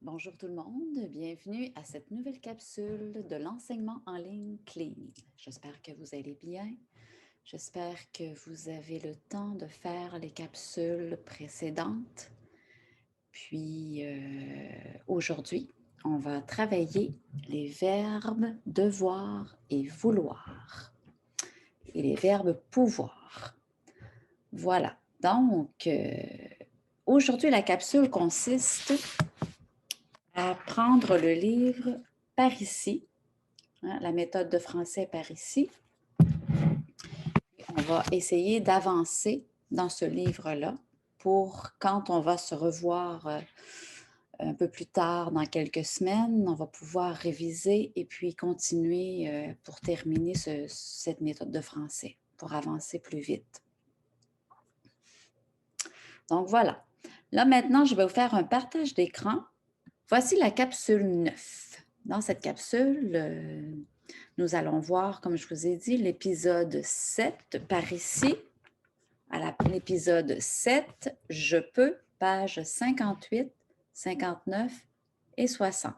Bonjour tout le monde, bienvenue à cette nouvelle capsule de l'enseignement en ligne Clean. J'espère que vous allez bien. J'espère que vous avez le temps de faire les capsules précédentes. Puis aujourd'hui, on va travailler les verbes devoir et vouloir et les verbes pouvoir. Voilà, donc aujourd'hui la capsule consiste à prendre le livre Par ici, la méthode de français par ici. On va essayer d'avancer dans ce livre-là pour quand on va se revoir un peu plus tard, dans quelques semaines, on va pouvoir réviser et puis continuer pour terminer cette méthode de français, pour avancer plus vite. Donc voilà. Là maintenant, je vais vous faire un partage d'écran. Voici la capsule 9. Dans cette capsule, nous allons voir, comme je vous ai dit, l'épisode 7 par ici. À l'épisode 7, je peux, pages 58, 59 et 60.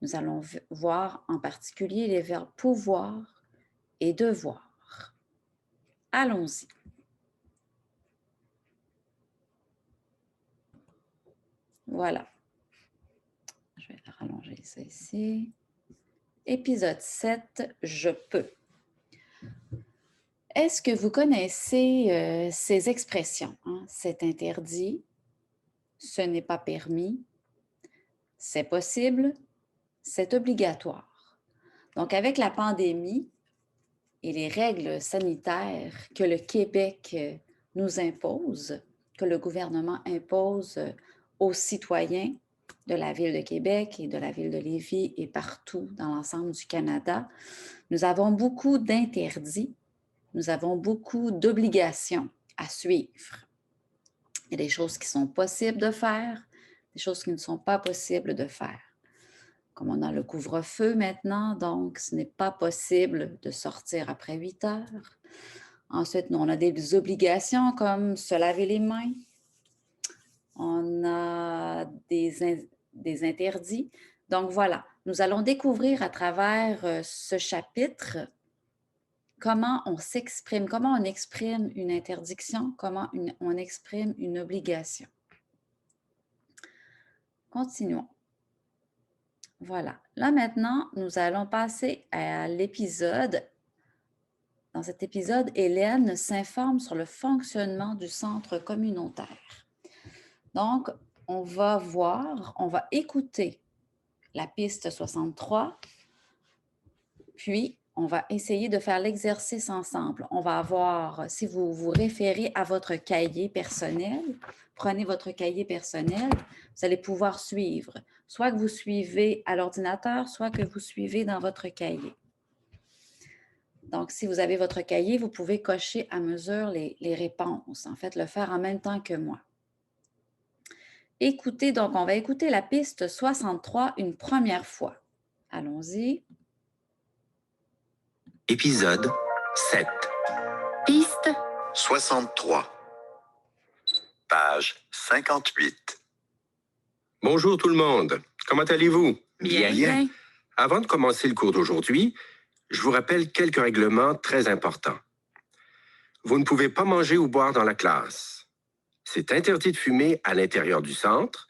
Nous allons voir en particulier les verbes pouvoir et devoir. Allons-y. Voilà. Je vais rallonger ça ici. Épisode 7, je peux. Est-ce que vous connaissez ces expressions? C'est interdit, ce n'est pas permis, c'est possible, c'est obligatoire. Donc, avec la pandémie et les règles sanitaires que le Québec nous impose, que le gouvernement impose aux citoyens de la Ville de Québec et de la Ville de Lévis et partout dans l'ensemble du Canada, nous avons beaucoup d'interdits, nous avons beaucoup d'obligations à suivre. Il y a des choses qui sont possibles de faire, des choses qui ne sont pas possibles de faire. Comme on a le couvre-feu maintenant, donc ce n'est pas possible de sortir après 8 heures. Ensuite, nous, on a des obligations comme se laver les mains. On a des interdits. Donc voilà, nous allons découvrir à travers ce chapitre comment on s'exprime, comment on exprime une interdiction, comment on exprime une obligation. Continuons. Voilà. Là, maintenant, nous allons passer à l'épisode. Dans cet épisode, Hélène s'informe sur le fonctionnement du centre communautaire. Donc, on va écouter la piste 63, puis on va essayer de faire l'exercice ensemble. On va avoir, si vous vous référez à votre cahier personnel, prenez votre cahier personnel, vous allez pouvoir suivre. Soit que vous suivez à l'ordinateur, soit que vous suivez dans votre cahier. Donc, si vous avez votre cahier, vous pouvez cocher à mesure les réponses. En fait, le faire en même temps que moi. Écoutez, donc, on va écouter la piste 63 une première fois. Allons-y. Épisode 7. Piste 63. Page 58. Bonjour tout le monde. Comment allez-vous? Bien. Avant de commencer le cours d'aujourd'hui, je vous rappelle quelques règlements très importants. Vous ne pouvez pas manger ou boire dans la classe. C'est interdit de fumer à l'intérieur du centre.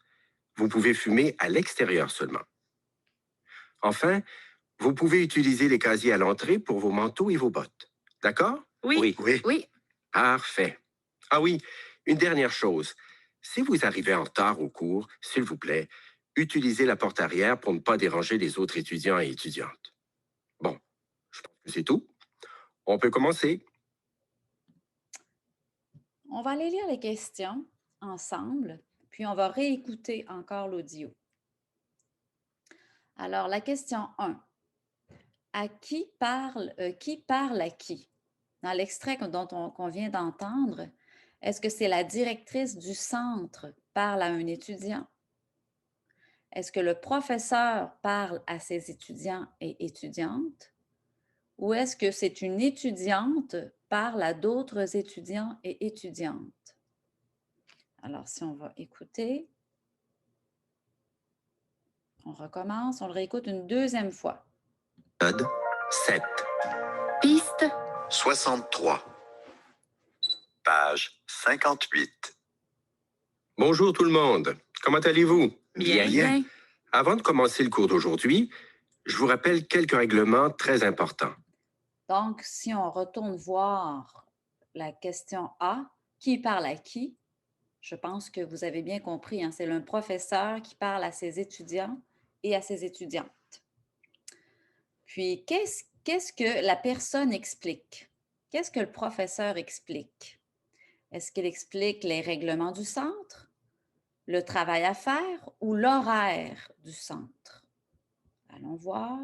Vous pouvez fumer à l'extérieur seulement. Enfin, vous pouvez utiliser les casiers à l'entrée pour vos manteaux et vos bottes. D'accord? Oui. Parfait. Ah oui, une dernière chose. Si vous arrivez en retard au cours, s'il vous plaît, utilisez la porte arrière pour ne pas déranger les autres étudiants et étudiantes. Bon, je pense que c'est tout. On peut commencer. On va aller lire les questions ensemble, puis on va réécouter encore l'audio. Alors, la question 1. Qui parle à qui? Dans l'extrait qu'on vient d'entendre, est-ce que c'est la directrice du centre parle à un étudiant? Est-ce que le professeur parle à ses étudiants et étudiantes? Ou est-ce que c'est une étudiante parle à d'autres étudiants et étudiantes? Alors, si on va écouter. On recommence, on le réécoute une deuxième fois. Méthode 7. Piste 63. Page 58. Bonjour tout le monde. Comment allez-vous? bien. Avant de commencer le cours d'aujourd'hui, je vous rappelle quelques règlements très importants. Donc, si on retourne voir la question A, qui parle à qui? Je pense que vous avez bien compris, hein, c'est un professeur qui parle à ses étudiants et à ses étudiantes. Puis, qu'est-ce que la personne explique? Qu'est-ce que le professeur explique? Est-ce qu'il explique les règlements du centre, le travail à faire ou l'horaire du centre? Allons voir.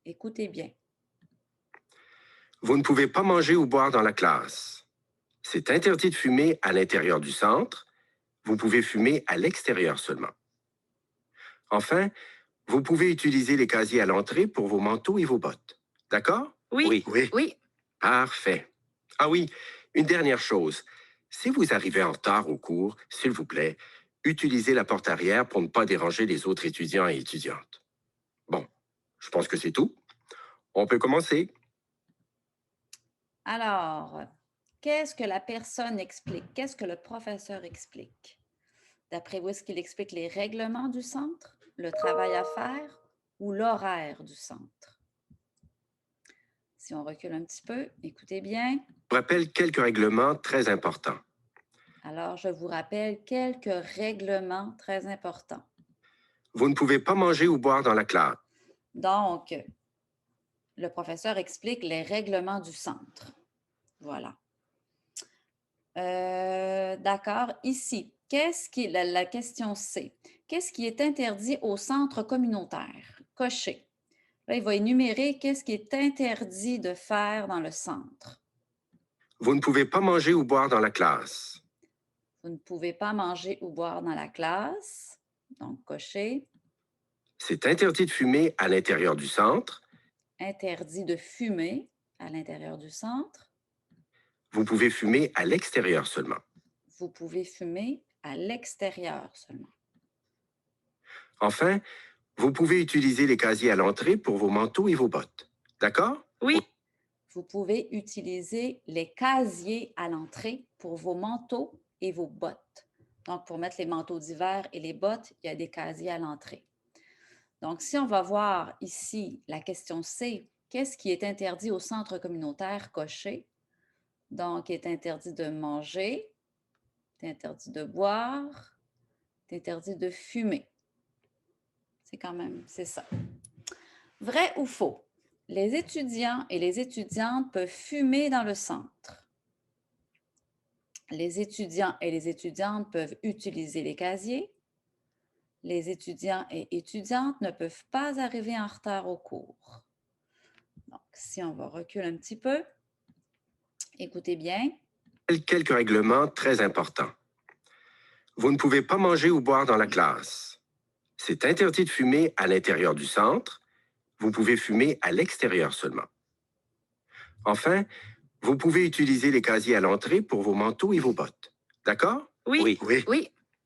Écoutez bien. Vous ne pouvez pas manger ou boire dans la classe. C'est interdit de fumer à l'intérieur du centre. Vous pouvez fumer à l'extérieur seulement. Enfin, vous pouvez utiliser les casiers à l'entrée pour vos manteaux et vos bottes. D'accord? Oui. Parfait. Ah oui, une dernière chose. Si vous arrivez en retard au cours, s'il vous plaît, utilisez la porte arrière pour ne pas déranger les autres étudiants et étudiantes. Bon, je pense que c'est tout. On peut commencer. Alors, qu'est-ce que la personne explique? Qu'est-ce que le professeur explique? D'après vous, est-ce qu'il explique les règlements du centre, le travail à faire ou l'horaire du centre? Si on recule un petit peu, écoutez bien. Je vous rappelle quelques règlements très importants. Alors, je vous rappelle quelques règlements très importants. Vous ne pouvez pas manger ou boire dans la classe. Donc, le professeur explique les règlements du centre. Voilà. D'accord. Ici, la question C. Qu'est-ce qui est interdit au centre communautaire? Coché. Là, il va énumérer qu'est-ce qui est interdit de faire dans le centre. Vous ne pouvez pas manger ou boire dans la classe. Vous ne pouvez pas manger ou boire dans la classe. Donc, coché. C'est interdit de fumer à l'intérieur du centre. Interdit de fumer à l'intérieur du centre. Vous pouvez fumer à l'extérieur seulement. Vous pouvez fumer à l'extérieur seulement. Enfin, vous pouvez utiliser les casiers à l'entrée pour vos manteaux et vos bottes. D'accord? Oui. Vous pouvez utiliser les casiers à l'entrée pour vos manteaux et vos bottes. Donc, pour mettre les manteaux d'hiver et les bottes, il y a des casiers à l'entrée. Donc, si on va voir ici la question C, qu'est-ce qui est interdit au centre communautaire coché? Donc, il est interdit de manger, il est interdit de boire, il est interdit de fumer. C'est ça. Vrai ou faux? Les étudiants et les étudiantes peuvent fumer dans le centre. Les étudiants et les étudiantes peuvent utiliser les casiers. Les étudiants et étudiantes ne peuvent pas arriver en retard au cours. Donc, si on va reculer un petit peu, écoutez bien. Quelques règlements très importants. Vous ne pouvez pas manger ou boire dans la classe. C'est interdit de fumer à l'intérieur du centre. Vous pouvez fumer à l'extérieur seulement. Enfin, vous pouvez utiliser les casiers à l'entrée pour vos manteaux et vos bottes. D'accord? Oui.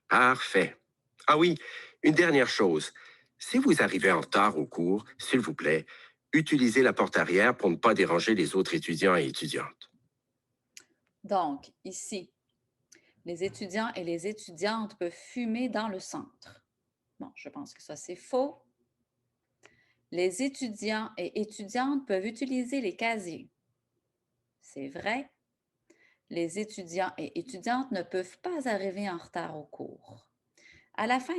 Parfait. Ah oui, une dernière chose. Si vous arrivez en retard au cours, s'il vous plaît, utilisez la porte arrière pour ne pas déranger les autres étudiants et étudiantes. Donc, ici, les étudiants et les étudiantes peuvent fumer dans le centre. Bon, je pense que ça, c'est faux. Les étudiants et étudiantes peuvent utiliser les casiers. C'est vrai. Les étudiants et étudiantes ne peuvent pas arriver en retard au cours. À la fin,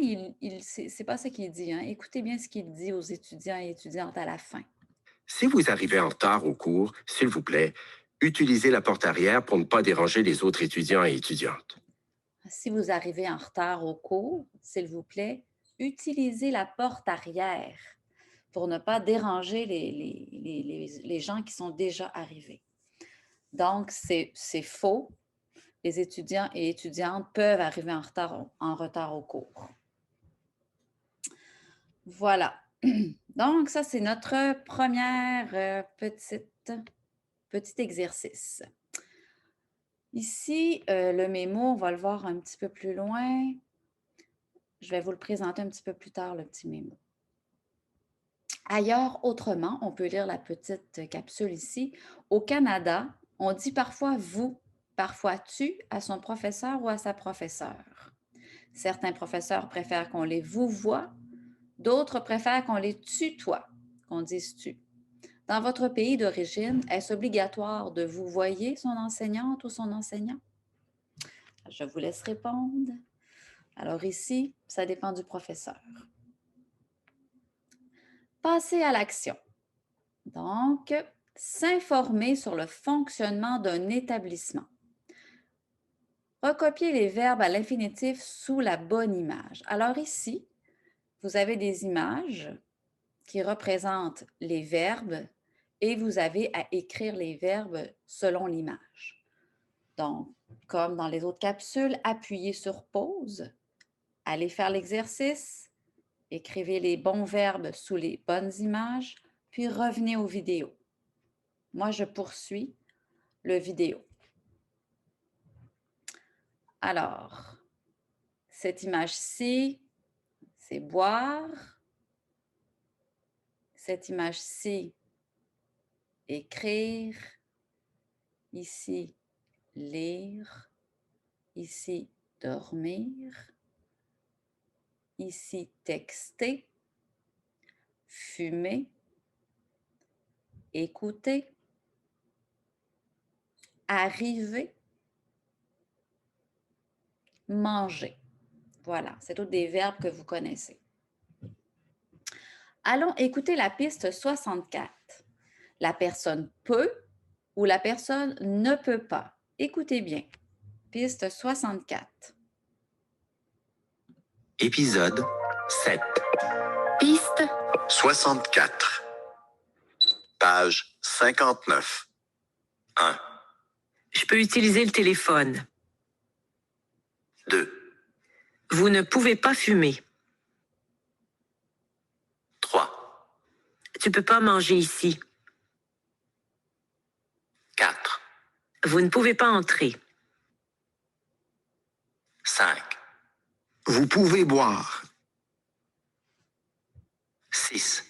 c'est pas ça qu'il dit, hein. Écoutez bien ce qu'il dit aux étudiants et étudiantes à la fin. Si vous arrivez en retard au cours, s'il vous plaît, utilisez la porte arrière pour ne pas déranger les autres étudiants et étudiantes. Si vous arrivez en retard au cours, s'il vous plaît, utilisez la porte arrière pour ne pas déranger les gens qui sont déjà arrivés. Donc, c'est faux. Les étudiants et étudiantes peuvent arriver en retard au cours. Voilà. Donc, ça, c'est notre première petit exercice. Ici, le mémo, on va le voir un petit peu plus loin. Je vais vous le présenter un petit peu plus tard, le petit mémo. Ailleurs, autrement, on peut lire la petite capsule ici. Au Canada, on dit parfois vous, parfois tu à son professeur ou à sa professeure. Certains professeurs préfèrent qu'on les vous voit, d'autres préfèrent qu'on les tutoie, qu'on dise tu. Dans votre pays d'origine, est-ce obligatoire de vous voyer son enseignante ou son enseignant? Je vous laisse répondre. Alors ici, ça dépend du professeur. Passer à l'action. Donc, s'informer sur le fonctionnement d'un établissement. Recopier les verbes à l'infinitif sous la bonne image. Alors ici, vous avez des images qui représentent les verbes et vous avez à écrire les verbes selon l'image. Donc, comme dans les autres capsules, appuyez sur pause, allez faire l'exercice, écrivez les bons verbes sous les bonnes images, puis revenez aux vidéos. Moi, je poursuis le vidéo. Alors, cette image-ci, c'est boire. Cette image-ci, écrire. Ici, lire. Ici, dormir. Ici, texter. Fumer. Écouter. Arriver. Manger. Voilà, c'est tous des verbes que vous connaissez. Allons écouter la piste 64. La personne peut ou la personne ne peut pas. Écoutez bien. Piste 64. Épisode 7. Piste 64. Page 59. 1, Je peux utiliser le téléphone. 2, Vous ne pouvez pas fumer. 3, Tu peux pas manger ici. 4, Vous ne pouvez pas entrer. 5, Vous pouvez boire. 6,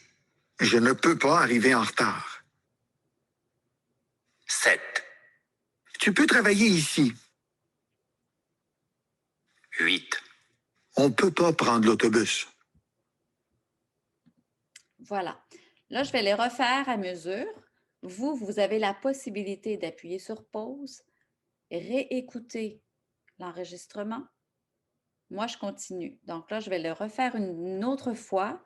Je ne peux pas arriver en retard. 7, Tu peux travailler ici. 8, On ne peut pas prendre l'autobus. Voilà. Là, je vais les refaire à mesure. Vous avez la possibilité d'appuyer sur pause, réécouter l'enregistrement. Moi, je continue. Donc là, je vais le refaire une autre fois,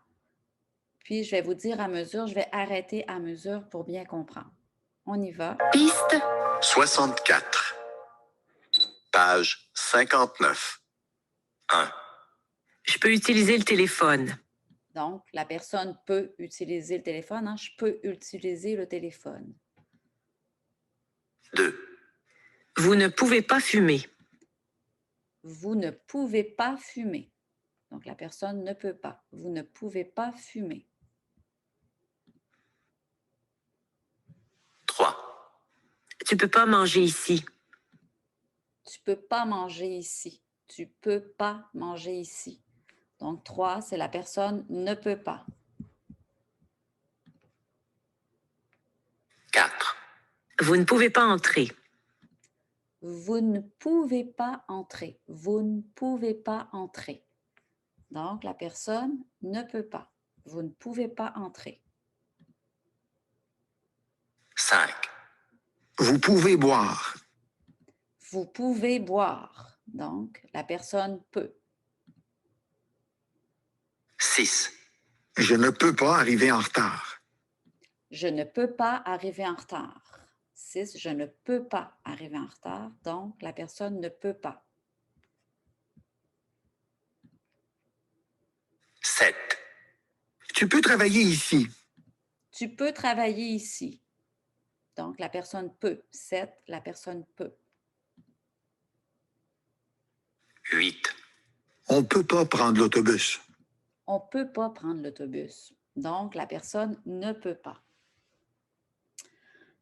puis je vais vous dire à mesure, je vais arrêter à mesure pour bien comprendre. On y va. Piste 64. Page 59. 1, Je peux utiliser le téléphone. Donc, la personne peut utiliser le téléphone. Hein? Je peux utiliser le téléphone. 2, Vous ne pouvez pas fumer. Vous ne pouvez pas fumer. Donc, la personne ne peut pas. Vous ne pouvez pas fumer. 3, Tu peux pas manger ici. Tu peux pas manger ici. Tu peux pas manger ici. Donc, 3, c'est la personne ne peut pas. 4, Vous ne pouvez pas entrer. Vous ne pouvez pas entrer. Vous ne pouvez pas entrer. Donc, la personne ne peut pas. Vous ne pouvez pas entrer. 5, Vous pouvez boire. Vous pouvez boire. Donc, la personne peut. 6, Je ne peux pas arriver en retard. Je ne peux pas arriver en retard. 6, je ne peux pas arriver en retard. Donc, la personne ne peut pas. 7, Tu peux travailler ici. Tu peux travailler ici. Donc, la personne peut. 7, la personne peut. 8, On ne peut pas prendre l'autobus. On ne peut pas prendre l'autobus. Donc, la personne ne peut pas.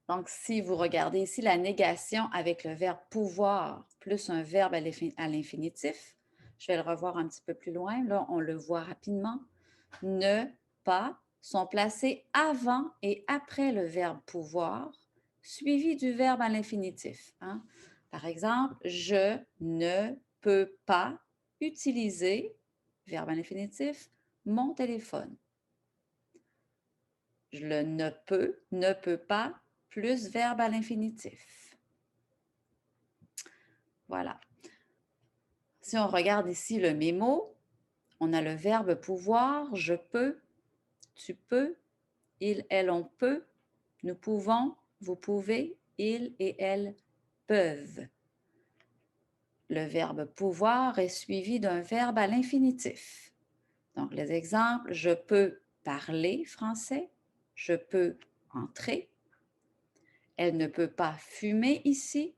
Donc, si vous regardez ici la négation avec le verbe pouvoir plus un verbe à l'infinitif, je vais le revoir un petit peu plus loin. Là, on le voit rapidement. Ne pas sont placés avant et après le verbe pouvoir, suivi du verbe à l'infinitif. Hein? Par exemple, je ne peux pas utiliser, verbe à l'infinitif, mon téléphone. Le ne peut pas, plus verbe à l'infinitif. Voilà. Si on regarde ici le mémo, on a le verbe pouvoir, je peux, tu peux, il, elle, on peut, nous pouvons, vous pouvez, ils et elles peuvent. Le verbe pouvoir est suivi d'un verbe à l'infinitif. Donc, les exemples, je peux parler français, je peux entrer, elle ne peut pas fumer ici,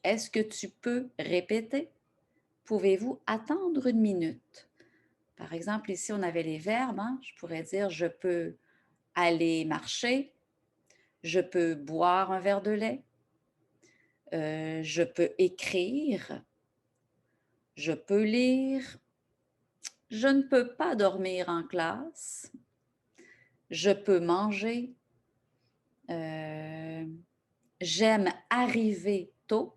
est-ce que tu peux répéter? Pouvez-vous attendre une minute? Par exemple, ici, on avait les verbes. Hein? Je pourrais dire, je peux aller marcher, je peux boire un verre de lait, je peux écrire, je peux lire, je ne peux pas dormir en classe, je peux manger, j'aime arriver tôt,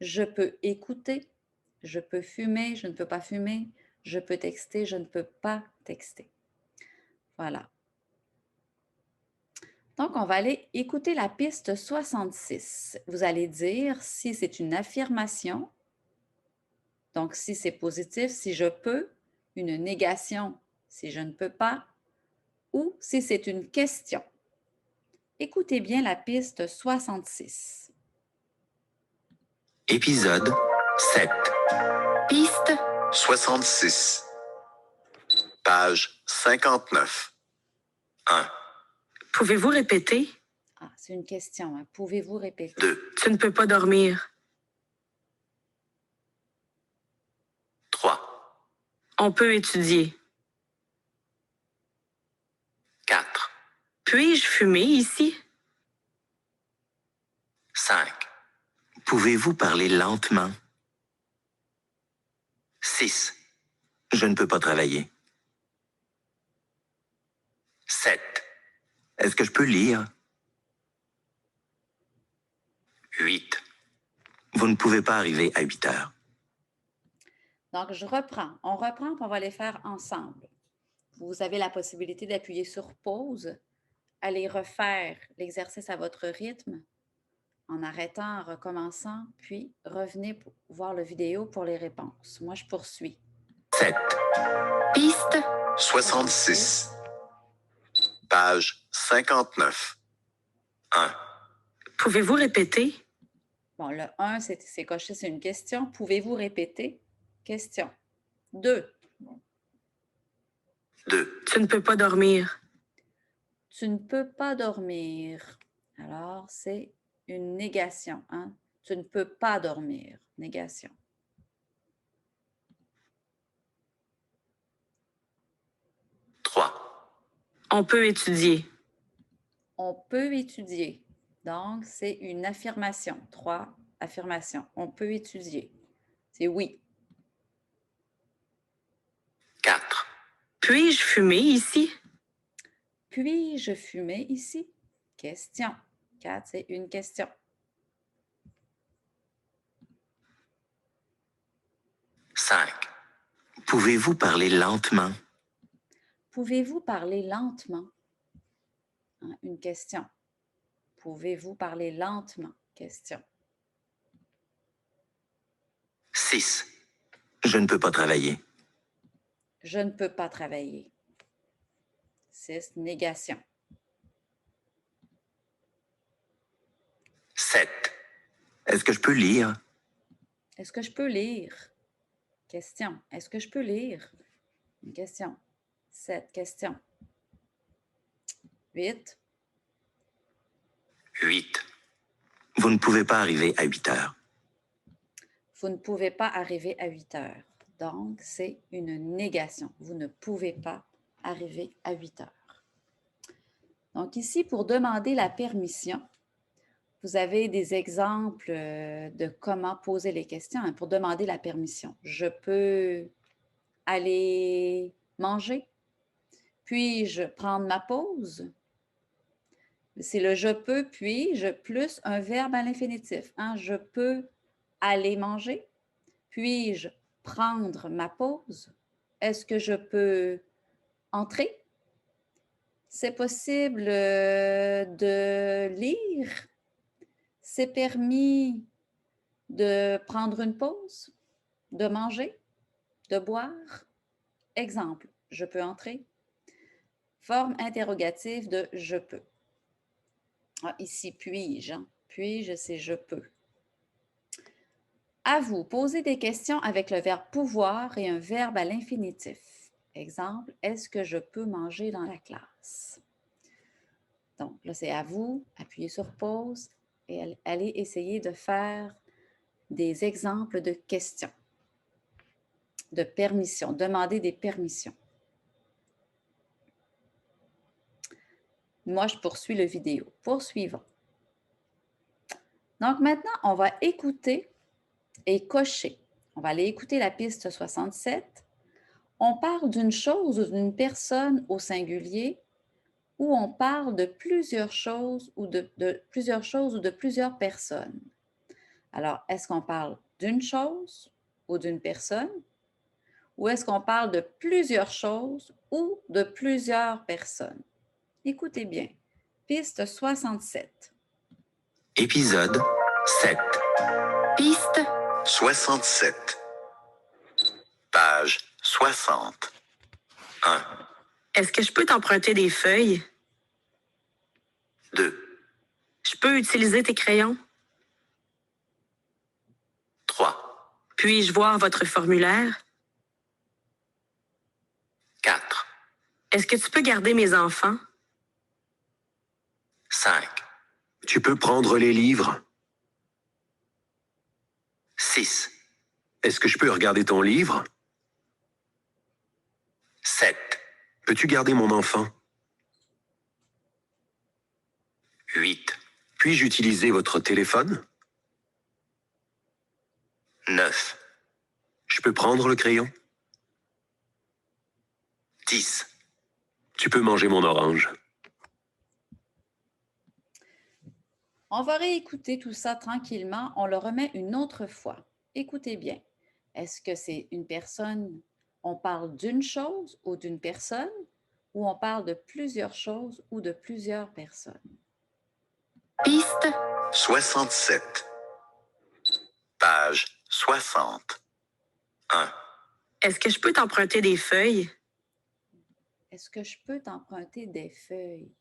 je peux écouter, je peux fumer, je ne peux pas fumer, je peux texter, je ne peux pas texter. Voilà. Donc, on va aller écouter la piste 66. Vous allez dire si c'est une affirmation, donc si c'est positif, si je peux, une négation, si je ne peux pas, ou si c'est une question. Écoutez bien la piste 66. Épisode 7. Piste 66. Page 59. 1, Pouvez-vous répéter? Ah, c'est une question. Hein. Pouvez-vous répéter? 2, Tu ne peux pas dormir. 3, On peut étudier. 4, Puis-je fumer ici? 5. Pouvez-vous parler lentement? 6. Je ne peux pas travailler. 7. Est-ce que je peux lire? 8. Vous ne pouvez pas arriver à 8 heures. Donc, je reprends. On reprend, puis on va les faire ensemble. Vous avez la possibilité d'appuyer sur pause, aller refaire l'exercice à votre rythme, en arrêtant, en recommençant, puis revenez pour voir la vidéo pour les réponses. Moi, je poursuis. 7. Piste 66. Page 59. 1, Pouvez-vous répéter? Bon, le 1, c'est coché, c'est une question. Pouvez-vous répéter? Question. 2. 2, Tu ne peux pas dormir. Tu ne peux pas dormir. Alors, c'est une négation. Hein? Tu ne peux pas dormir. Négation. 3, On peut étudier. On peut étudier. Donc, c'est une affirmation. 3, affirmation. On peut étudier. C'est oui. 4, Puis-je fumer ici? Puis-je fumer ici? Question. 4, c'est une question. 5. Pouvez-vous parler lentement? Pouvez-vous parler lentement? Hein, une question. Pouvez-vous parler lentement? Question. 6. Je ne peux pas travailler. Je ne peux pas travailler. 6, négation. 7. Est-ce que je peux lire? Est-ce que je peux lire? Question. Est-ce que je peux lire? Une question. 7, question. 8. 8. Vous ne pouvez pas arriver à 8 heures. Vous ne pouvez pas arriver à 8 heures. Donc, c'est une négation. Vous ne pouvez pas arriver à 8 heures. Donc, ici, pour demander la permission, vous avez des exemples de comment poser les questions hein, pour demander la permission. Je peux aller manger? Puis-je prendre ma pause? C'est le je peux, puis-je, plus un verbe à l'infinitif. Hein? Je peux aller manger. Puis-je prendre ma pause? Est-ce que je peux entrer? C'est possible de lire? C'est permis de prendre une pause? De manger? De boire? Exemple, je peux entrer. Forme interrogative de je peux. Ah, ici, puis-je. Hein? Puis-je, c'est je peux. À vous, posez des questions avec le verbe pouvoir et un verbe à l'infinitif. Exemple, est-ce que je peux manger dans la classe? Donc, là, c'est à vous, appuyez sur pause et allez essayer de faire des exemples de questions, de permissions, demander des permissions. Moi, je poursuis le vidéo. Poursuivons. Donc, maintenant, on va écouter et cocher. On va aller écouter la piste 67. On parle d'une chose ou d'une personne au singulier ou on parle de plusieurs choses ou de plusieurs personnes. Alors, est-ce qu'on parle d'une chose ou d'une personne ou est-ce qu'on parle de plusieurs choses ou de plusieurs personnes? Écoutez bien. Piste 67. Épisode 7. Piste 67. Page 60. 1, Est-ce que je peux t'emprunter des feuilles? 2, Je peux utiliser tes crayons? 3, Puis-je voir votre formulaire? 4, Est-ce que tu peux garder mes enfants? 5, Tu peux prendre les livres? 6, Est-ce que je peux regarder ton livre? 7, Peux-tu garder mon enfant? 8, Puis-je utiliser votre téléphone? 9, Je peux prendre le crayon? 10. Tu peux manger mon orange? On va réécouter tout ça tranquillement. On le remet une autre fois. Écoutez bien. Est-ce que c'est une personne, on parle d'une chose ou d'une personne, ou on parle de plusieurs choses ou de plusieurs personnes? Piste 67. Page 60. 1, Est-ce que je peux t'emprunter des feuilles? Est-ce que je peux t'emprunter des feuilles?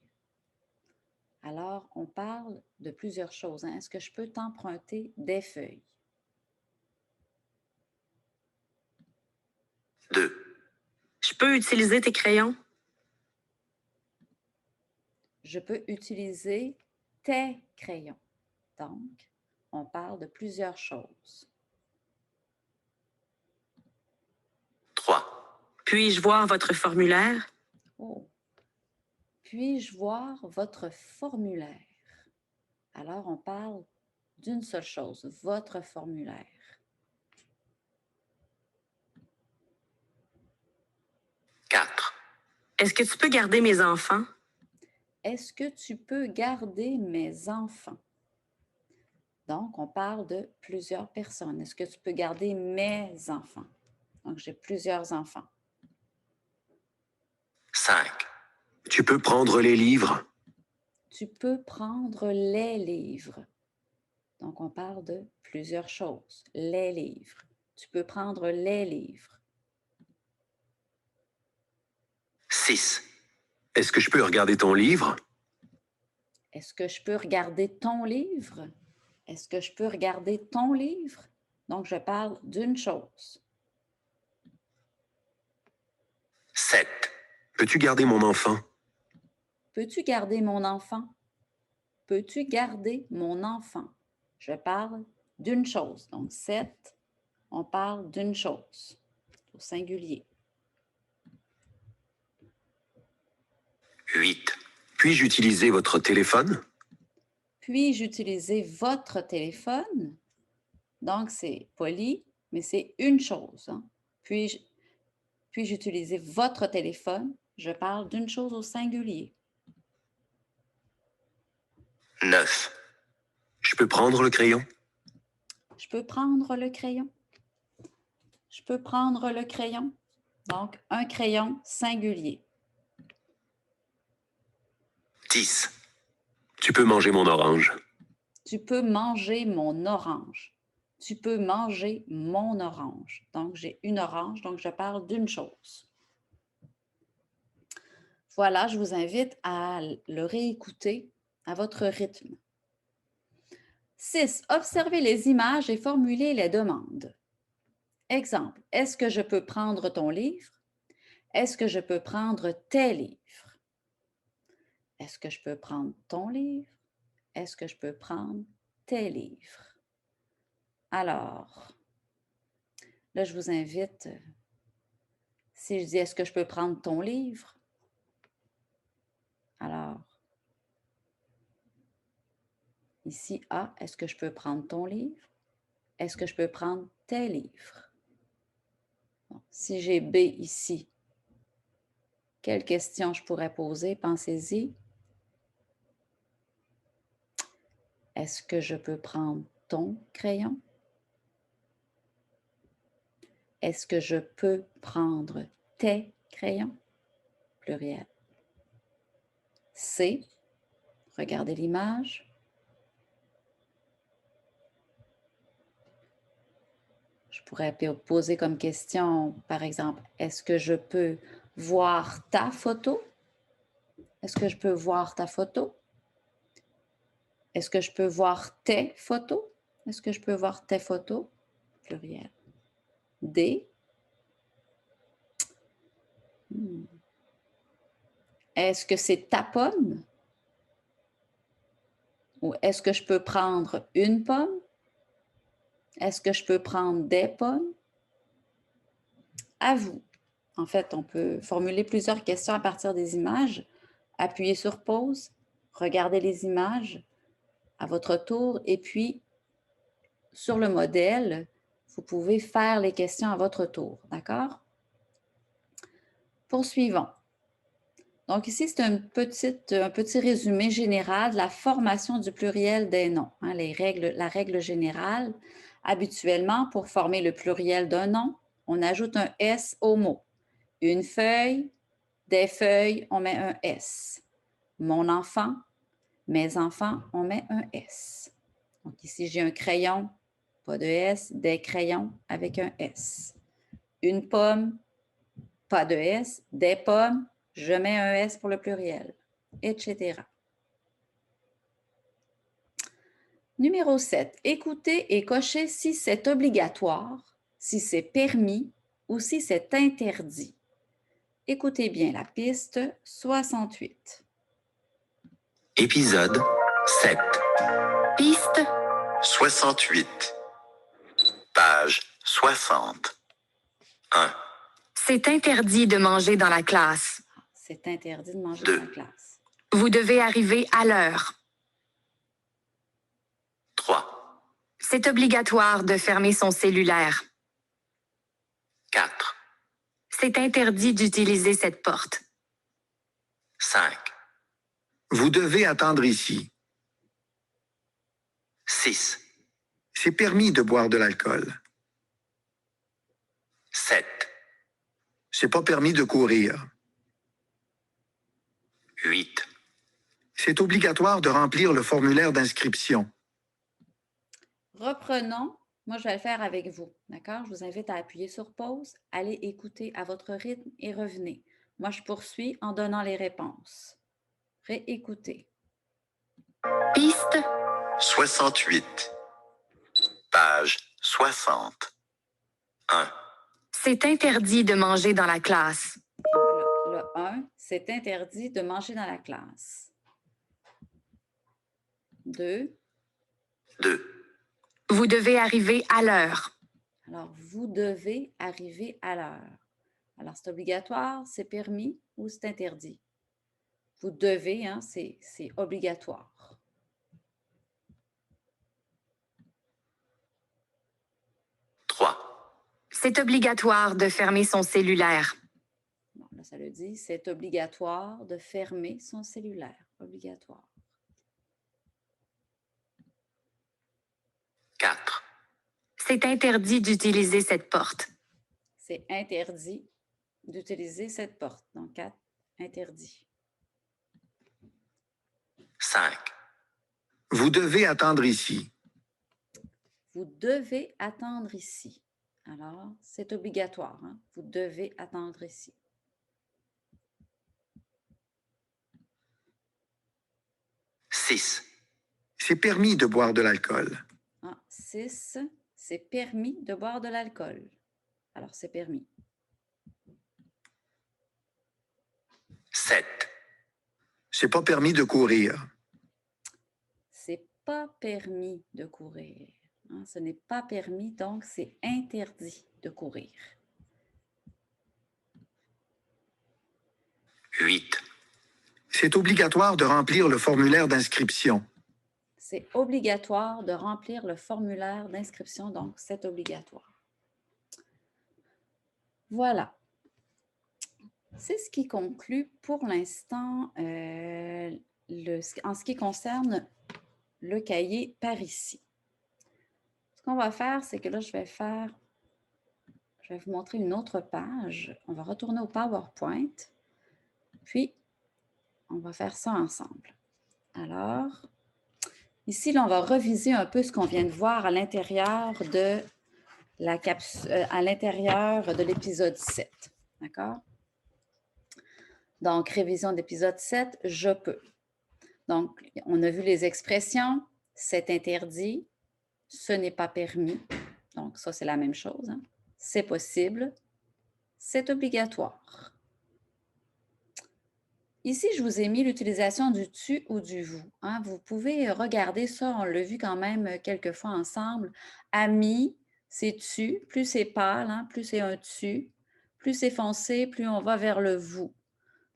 Alors, on parle de plusieurs choses. Hein? Est-ce que je peux t'emprunter des feuilles? 2, Je peux utiliser tes crayons? Je peux utiliser tes crayons. Donc, on parle de plusieurs choses. 3, Puis-je voir votre formulaire? Oh. Puis-je voir votre formulaire? Alors, on parle d'une seule chose, votre formulaire. 4, Est-ce que tu peux garder mes enfants? Est-ce que tu peux garder mes enfants? Donc, on parle de plusieurs personnes. Est-ce que tu peux garder mes enfants? Donc, j'ai plusieurs enfants. 5, Tu peux prendre les livres? Tu peux prendre les livres. Donc, on parle de plusieurs choses. Les livres. Tu peux prendre les livres. 6, Est-ce que je peux regarder ton livre? Est-ce que je peux regarder ton livre? Est-ce que je peux regarder ton livre? Donc, je parle d'une chose. 7, Peux-tu garder mon enfant? Peux-tu garder mon enfant? Peux-tu garder mon enfant? Je parle d'une chose. Donc, 7, on parle d'une chose au singulier. 8, Puis-je utiliser votre téléphone? Puis-je utiliser votre téléphone? Donc, c'est poli, mais c'est une chose. Hein? Puis-je utiliser votre téléphone? Je parle d'une chose au singulier. 9. Je peux prendre le crayon? Je peux prendre le crayon. Je peux prendre le crayon. Donc, un crayon singulier. 10. Tu peux manger mon orange? Tu peux manger mon orange. Tu peux manger mon orange. Donc, j'ai une orange, donc je parle d'une chose. Voilà, je vous invite à le réécouter à votre rythme. 6. Observez les images et formulez les demandes. Exemple, est-ce que je peux prendre ton livre? Est-ce que je peux prendre tes livres? Est-ce que je peux prendre ton livre? Est-ce que je peux prendre tes livres? Alors, là, je vous invite, si je dis est-ce que je peux prendre ton livre? Alors, ici, A, est-ce que je peux prendre ton livre? Est-ce que je peux prendre tes livres? Bon, si j'ai B ici, quelles questions je pourrais poser? Pensez-y. Est-ce que je peux prendre ton crayon? Est-ce que je peux prendre tes crayons? Pluriel. C, regardez l'image. Je pourrais poser comme question, par exemple, est-ce que je peux voir ta photo? Est-ce que je peux voir ta photo? Est-ce que je peux voir tes photos? Est-ce que je peux voir tes photos? Pluriel. D. Est-ce que c'est ta pomme? Ou est-ce que je peux prendre une pomme? Est-ce que je peux prendre des pommes? À vous. En fait, on peut formuler plusieurs questions à partir des images. Appuyez sur pause, regardez les images à votre tour et puis sur le modèle, vous pouvez faire les questions à votre tour. D'accord? Poursuivons. Donc ici, c'est un petit résumé général de la formation du pluriel des noms. Hein, la règle générale, habituellement, pour former le pluriel d'un nom, on ajoute un S au mot. Une feuille, des feuilles, on met un S. Mon enfant, mes enfants, on met un S. Donc ici, j'ai un crayon, pas de S, des crayons avec un S. Une pomme, pas de S, des pommes, je mets un S pour le pluriel, etc. Numéro 7. Écoutez et cochez si c'est obligatoire, si c'est permis ou si c'est interdit. Écoutez bien la piste 68. Épisode 7. Piste 68. Page 60. 1. C'est interdit de manger dans la classe. C'est interdit de manger Deux. dans la classe. Vous devez arriver à l'heure. 3. C'est obligatoire de fermer son cellulaire. 4. C'est interdit d'utiliser cette porte. 5. Vous devez attendre ici. 6. C'est permis de boire de l'alcool. 7. C'est pas permis de courir. 8. C'est obligatoire de remplir le formulaire d'inscription. Reprenons. Moi, je vais le faire avec vous. D'accord? Je vous invite à appuyer sur pause, allez écouter à votre rythme et revenez. Moi, je poursuis en donnant les réponses. Réécoutez. Piste 68. Page 60. 1. C'est interdit de manger dans la classe. Le 1, c'est interdit de manger dans la classe. 2, 2. Vous devez arriver à l'heure. alors vous devez arriver à l'heure. Alors, c'est obligatoire, c'est permis ou c'est interdit? Vous devez, hein, c'est obligatoire. 3. C'est obligatoire de fermer son cellulaire. Bon, là, ça le dit, c'est obligatoire de fermer son cellulaire. Obligatoire. 4. C'est interdit d'utiliser cette porte. C'est interdit d'utiliser cette porte. Donc, 4, interdit. 5. Vous devez attendre ici. Vous devez attendre ici. Alors, c'est obligatoire. Hein? Vous devez attendre ici. 6. C'est permis de boire de l'alcool. 6, c'est permis de boire de l'alcool. Alors, c'est permis. 7. C'est pas permis de courir. C'est pas permis de courir. Hein? Ce n'est pas permis, donc c'est interdit de courir. 8. C'est obligatoire de remplir le formulaire d'inscription. C'est obligatoire de remplir le formulaire d'inscription, donc c'est obligatoire. Voilà. C'est ce qui conclut pour l'instant en ce qui concerne le cahier par ici. Ce qu'on va faire, c'est que là, je vais vous montrer une autre page. On va retourner au PowerPoint, puis on va faire ça ensemble. Alors, ici, là, on va reviser un peu ce qu'on vient de voir à l'intérieur de l'épisode 7. D'accord? Donc, révision d'épisode 7, je peux. Donc, on a vu les expressions, c'est interdit, ce n'est pas permis. Donc, ça, c'est la même chose. Hein? C'est possible, c'est obligatoire. Ici, je vous ai mis l'utilisation du tu ou du vous. Hein? Vous pouvez regarder ça, on l'a vu quand même quelques fois ensemble. Ami, c'est tu, plus c'est pâle, hein? Plus c'est un tu, plus c'est foncé, plus on va vers le vous.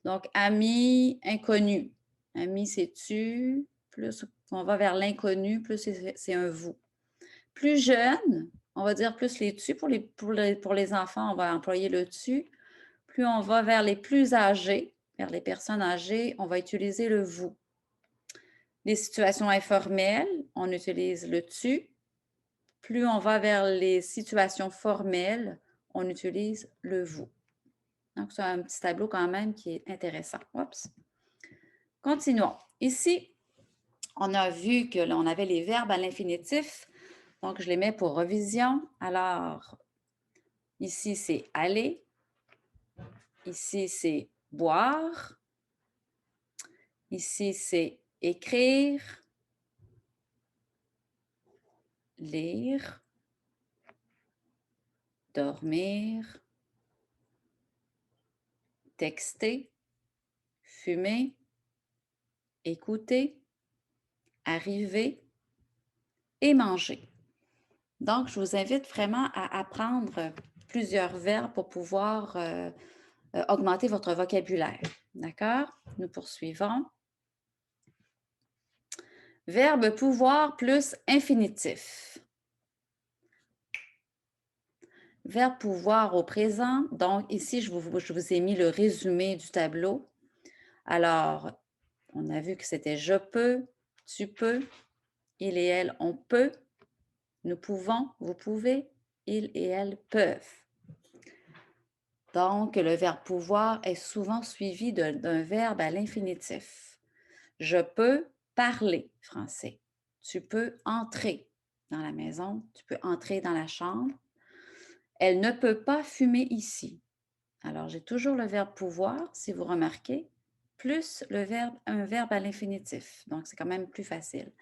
Donc, ami, inconnu. Ami, c'est tu, plus on va vers l'inconnu, plus c'est un vous. Plus jeune, on va dire plus les tu. Pour les enfants, on va employer le tu. Plus on va vers les plus âgés, vers les personnes âgées, on va utiliser le vous. Les situations informelles, on utilise le tu. Plus on va vers les situations formelles, on utilise le vous. Donc, c'est un petit tableau quand même qui est intéressant. Oups. Continuons. Ici, on a vu que l'on avait les verbes à l'infinitif. Donc, je les mets pour revision. Alors, ici, c'est aller. Ici, c'est boire. Ici, c'est écrire, lire, dormir, texter, fumer, écouter, arriver et manger. Donc, je vous invite vraiment à apprendre plusieurs verbes pour pouvoir augmenter votre vocabulaire. D'accord? Nous poursuivons. Verbe pouvoir plus infinitif. Verbe pouvoir au présent. Donc, ici, je vous ai mis le résumé du tableau. Alors, on a vu que c'était je peux, tu peux, il et elle, on peut, nous pouvons, vous pouvez, ils et elles peuvent. Donc, le verbe pouvoir est souvent suivi d'un verbe à l'infinitif. Je peux parler français. Tu peux entrer dans la maison. Tu peux entrer dans la chambre. Elle ne peut pas fumer ici. Alors, j'ai toujours le verbe pouvoir, si vous remarquez, plus un verbe à l'infinitif. Donc, c'est quand même plus facile.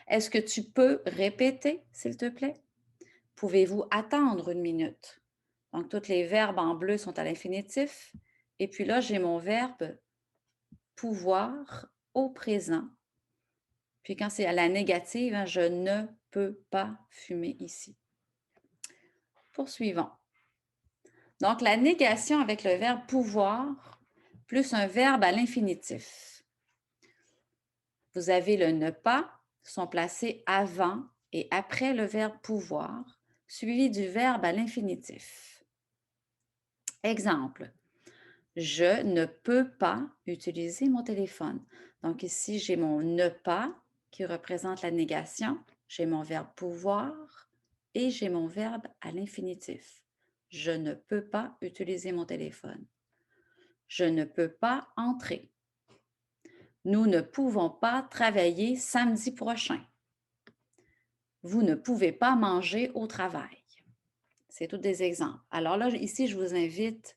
Est-ce que tu peux répéter, s'il te plaît? Pouvez-vous attendre une minute? Donc, tous les verbes en bleu sont à l'infinitif. Et puis là, j'ai mon verbe pouvoir au présent. Puis quand c'est à la négative, hein, je ne peux pas fumer ici. Poursuivons. Donc, la négation avec le verbe pouvoir plus un verbe à l'infinitif. Vous avez le ne pas qui sont placés avant et après le verbe pouvoir, suivi du verbe à l'infinitif. Exemple, Je ne peux pas utiliser mon téléphone. Donc ici, j'ai mon ne pas qui représente la négation. J'ai mon verbe pouvoir et j'ai mon verbe à l'infinitif. Je ne peux pas utiliser mon téléphone. Je ne peux pas entrer. Nous ne pouvons pas travailler samedi prochain. Vous ne pouvez pas manger au travail. C'est tous des exemples. Alors là, ici, je vous invite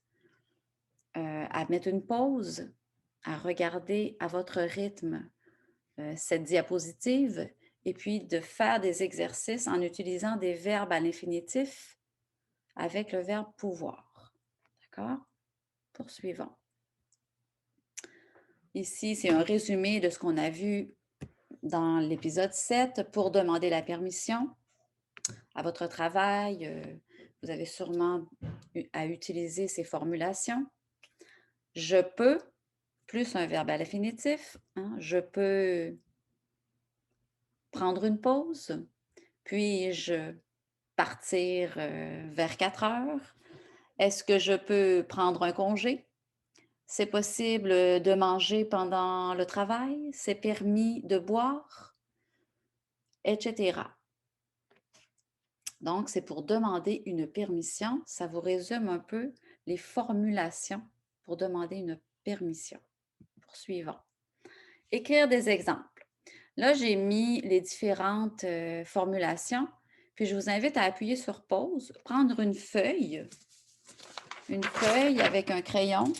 à mettre une pause, à regarder à votre rythme cette diapositive et puis de faire des exercices en utilisant des verbes à l'infinitif avec le verbe pouvoir. D'accord? Poursuivons. Ici, c'est un résumé de ce qu'on a vu dans l'épisode 7 pour demander la permission à votre travail. Vous avez sûrement à utiliser ces formulations. Je peux, plus un verbe à l'infinitif. Hein, je peux prendre une pause. Puis-je partir vers 4 heures? Est-ce que je peux prendre un congé? C'est possible de manger pendant le travail? C'est permis de boire? Etc. Donc, c'est pour demander une permission. Ça vous résume un peu les formulations pour demander une permission. Poursuivons. Écrire des exemples. Là, j'ai mis les différentes formulations. Puis, je vous invite à appuyer sur pause, prendre une feuille avec un crayon,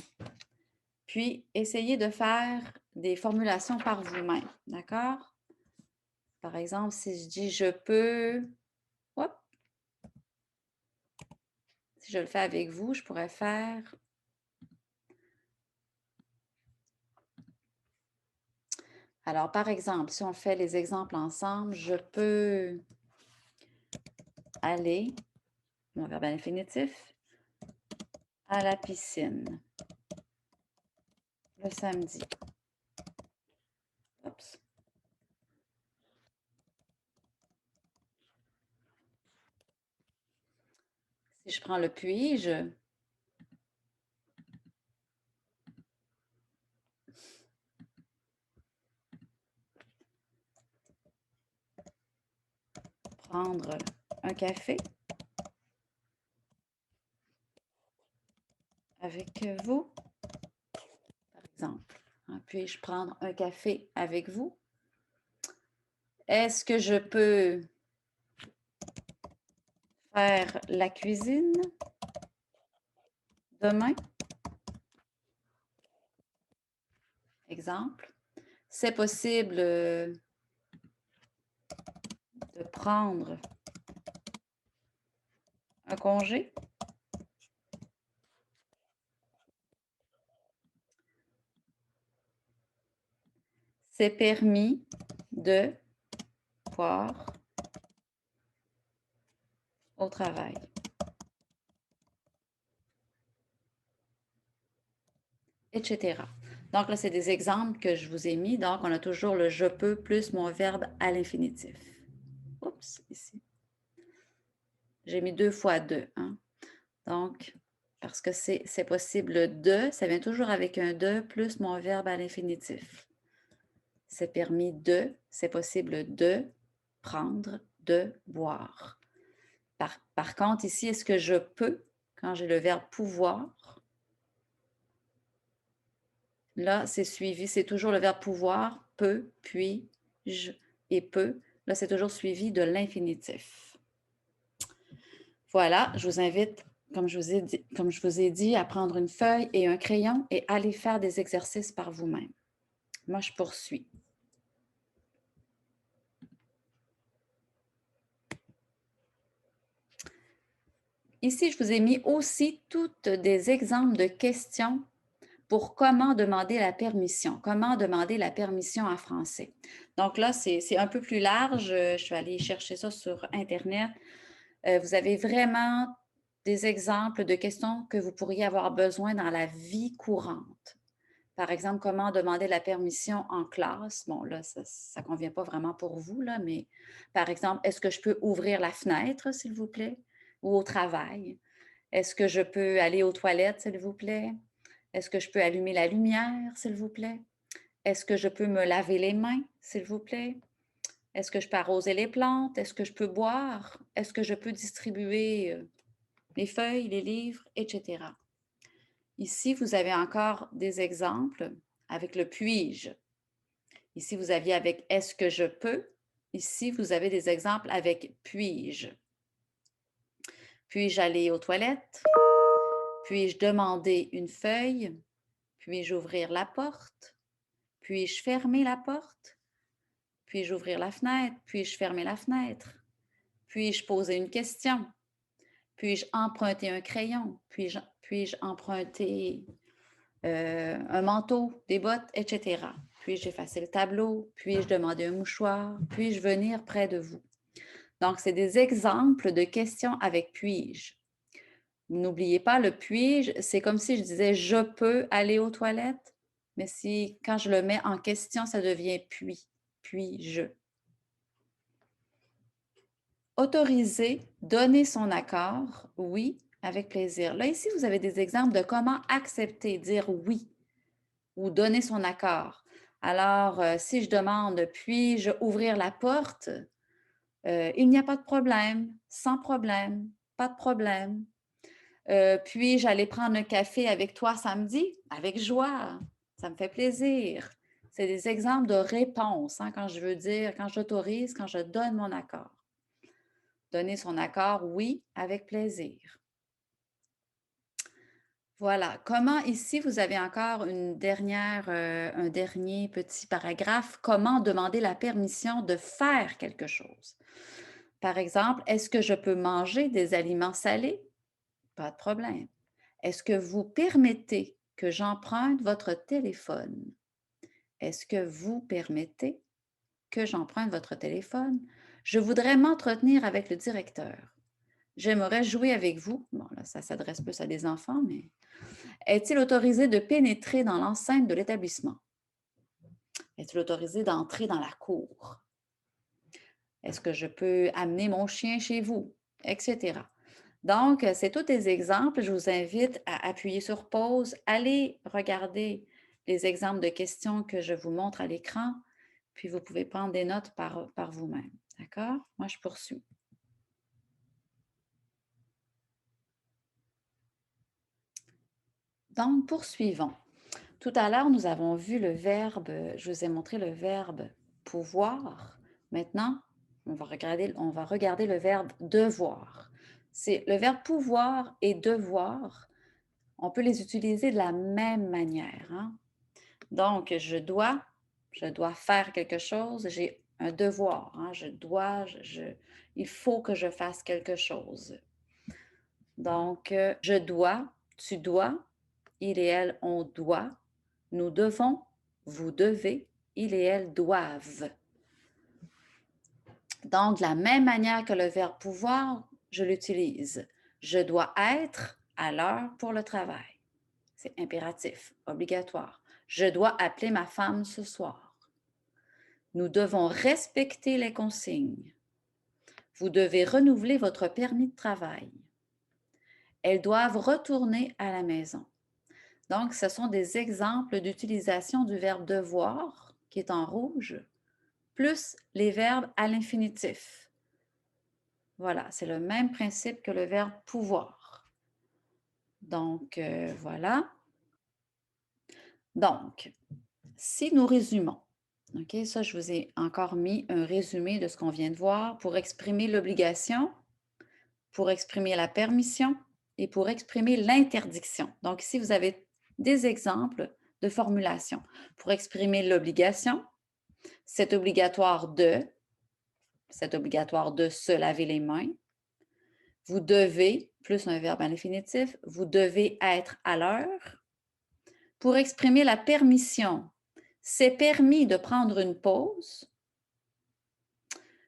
puis essayer de faire des formulations par vous-même. D'accord? Par exemple, si je dis je peux, hop, si je le fais avec vous, je pourrais faire alors, par exemple, si on fait les exemples ensemble, je peux aller, mon verbe à l'infinitif, à la piscine le samedi. Oups. Si je prends le puis-je, prendre un café avec vous, par exemple. Puis-je prendre un café avec vous? Est-ce que je peux faire la cuisine demain? Exemple. C'est possible de prendre un congé? C'est permis de boire au travail. Etc. Donc là, c'est des exemples que je vous ai mis. Donc, on a toujours le je peux plus mon verbe à l'infinitif. Oups, ici. J'ai mis 2 fois 2. Hein? Donc, parce que c'est possible de, ça vient toujours avec un de plus mon verbe à l'infinitif. C'est permis de, c'est possible de prendre, de boire. Par contre, ici, est-ce que je peux, quand j'ai le verbe pouvoir, là, c'est suivi, c'est toujours le verbe pouvoir, peut, puis, je et peut. Là, c'est toujours suivi de l'infinitif. Voilà, je vous invite, comme je vous ai dit, à prendre une feuille et un crayon et aller faire des exercices par vous-même. Moi, je poursuis. Ici, je vous ai mis aussi toutes des exemples de questions pour comment demander la permission. Comment demander la permission en français. Donc là, c'est un peu plus large. Je vais aller chercher ça sur Internet. Vous avez vraiment des exemples de questions que vous pourriez avoir besoin dans la vie courante. Par exemple, comment demander la permission en classe. Bon, là, ça ne convient pas vraiment pour vous, là, mais par exemple, est-ce que je peux ouvrir la fenêtre, s'il vous plaît? Ou au travail? Est-ce que je peux aller aux toilettes, s'il vous plaît? Est-ce que je peux allumer la lumière, s'il vous plaît? Est-ce que je peux me laver les mains, s'il vous plaît? Est-ce que je peux arroser les plantes? Est-ce que je peux boire? Est-ce que je peux distribuer les feuilles, les livres, etc. Ici, vous avez encore des exemples avec le puis-je. Ici, vous aviez avec est-ce que je peux? Ici, vous avez des exemples avec puis-je. Puis-je aller aux toilettes? Puis-je demander une feuille? Puis-je ouvrir la porte? Puis-je fermer la porte? Puis-je ouvrir la fenêtre? Puis-je fermer la fenêtre? Puis-je poser une question? Puis-je emprunter un crayon? Puis-je emprunter un manteau, des bottes, etc. Puis-je effacer le tableau? Puis-je demander un mouchoir? Puis-je venir près de vous? Donc, c'est des exemples de questions avec puis-je. N'oubliez pas, le puis-je, c'est comme si je disais je peux aller aux toilettes, mais si quand je le mets en question, ça devient puis-je. Autoriser, donner son accord, oui, avec plaisir. Là, ici, vous avez des exemples de comment accepter, dire oui ou donner son accord. Alors, si je demande puis-je ouvrir la porte, il n'y a pas de problème, sans problème, pas de problème. Puis-je aller prendre un café avec toi samedi? Avec joie, ça me fait plaisir. C'est des exemples de réponses quand je veux dire, quand j'autorise, quand je donne mon accord. Donner son accord, oui, avec plaisir. Voilà. Comment ici, vous avez encore un dernier petit paragraphe. Comment demander la permission de faire quelque chose? Par exemple, est-ce que je peux manger des aliments salés? Pas de problème. Est-ce que vous permettez que j'emprunte votre téléphone? Est-ce que vous permettez que j'emprunte votre téléphone? Je voudrais m'entretenir avec le directeur. J'aimerais jouer avec vous. Bon, là, ça s'adresse plus à des enfants, mais est-il autorisé de pénétrer dans l'enceinte de l'établissement? Est-il autorisé d'entrer dans la cour? Est-ce que je peux amener mon chien chez vous? Etc. Donc, c'est tous des exemples. Je vous invite à appuyer sur pause, allez regarder les exemples de questions que je vous montre à l'écran, puis vous pouvez prendre des notes par vous-même. D'accord? Moi, je poursuis. Donc, poursuivons. Tout à l'heure, nous avons vu le verbe, je vous ai montré le verbe pouvoir. Maintenant, on va regarder le verbe devoir. C'est le verbe pouvoir et devoir. On peut les utiliser de la même manière. Donc, je dois faire quelque chose, j'ai un devoir. Il faut que je fasse quelque chose. Donc, je dois, tu dois, il et elle, on doit, nous devons, vous devez, il et elle doivent. Donc, de la même manière que le verbe pouvoir, je l'utilise. Je dois être à l'heure pour le travail. C'est impératif, obligatoire. Je dois appeler ma femme ce soir. Nous devons respecter les consignes. Vous devez renouveler votre permis de travail. Elles doivent retourner à la maison. Donc, ce sont des exemples d'utilisation du verbe devoir, qui est en rouge, plus les verbes à l'infinitif. Voilà, c'est le même principe que le verbe pouvoir. Donc, voilà. Donc, si nous résumons, OK, ça, je vous ai encore mis un résumé de ce qu'on vient de voir pour exprimer l'obligation, pour exprimer la permission et pour exprimer l'interdiction. Donc, ici, vous avez des exemples de formulation. Pour exprimer l'obligation, c'est obligatoire de se laver les mains. Vous devez, plus un verbe à l'infinitif, vous devez être à l'heure. Pour exprimer la permission, c'est permis de prendre une pause.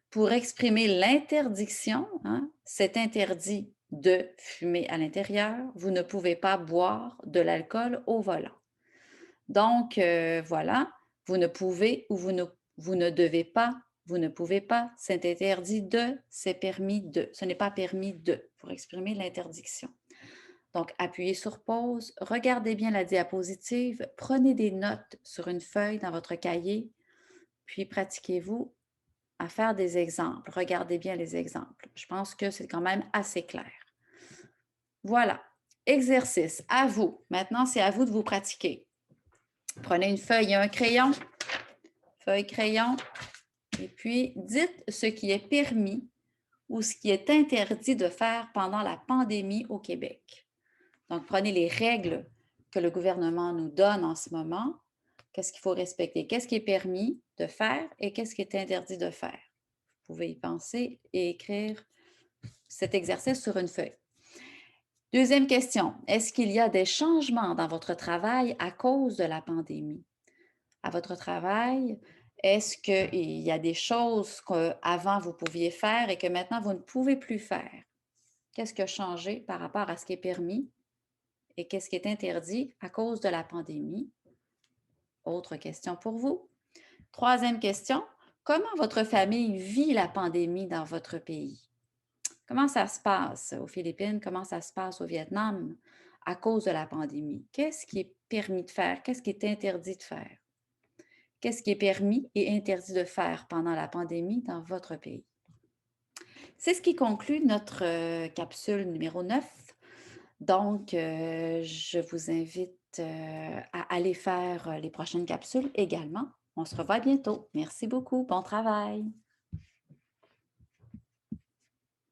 Pour exprimer l'interdiction, c'est interdit de fumer à l'intérieur. Vous ne pouvez pas boire de l'alcool au volant. Donc, voilà, vous ne pouvez ou vous ne devez pas, vous ne pouvez pas, c'est interdit de, c'est permis de. Ce n'est pas permis de, pour exprimer l'interdiction. Donc, appuyez sur pause, regardez bien la diapositive, prenez des notes sur une feuille dans votre cahier, puis pratiquez-vous à faire des exemples. Regardez bien les exemples. Je pense que c'est quand même assez clair. Voilà, exercice, à vous. Maintenant, c'est à vous de vous pratiquer. Prenez une feuille et un crayon. Feuille, crayon. Et puis, dites ce qui est permis ou ce qui est interdit de faire pendant la pandémie au Québec. Donc, prenez les règles que le gouvernement nous donne en ce moment. Qu'est-ce qu'il faut respecter? Qu'est-ce qui est permis de faire et qu'est-ce qui est interdit de faire? Vous pouvez y penser et écrire cet exercice sur une feuille. Deuxième question, est-ce qu'il y a des changements dans votre travail à cause de la pandémie? À votre travail, est-ce qu'il y a des choses qu'avant vous pouviez faire et que maintenant vous ne pouvez plus faire? Qu'est-ce qui a changé par rapport à ce qui est permis et qu'est-ce qui est interdit à cause de la pandémie? Autre question pour vous. Troisième question, comment votre famille vit la pandémie dans votre pays? Comment ça se passe aux Philippines? Comment ça se passe au Vietnam à cause de la pandémie? Qu'est-ce qui est permis de faire? Qu'est-ce qui est interdit de faire? Qu'est-ce qui est permis et interdit de faire pendant la pandémie dans votre pays? C'est ce qui conclut notre capsule numéro 9. Donc, je vous invite à aller faire les prochaines capsules également. On se revoit bientôt. Merci beaucoup. Bon travail.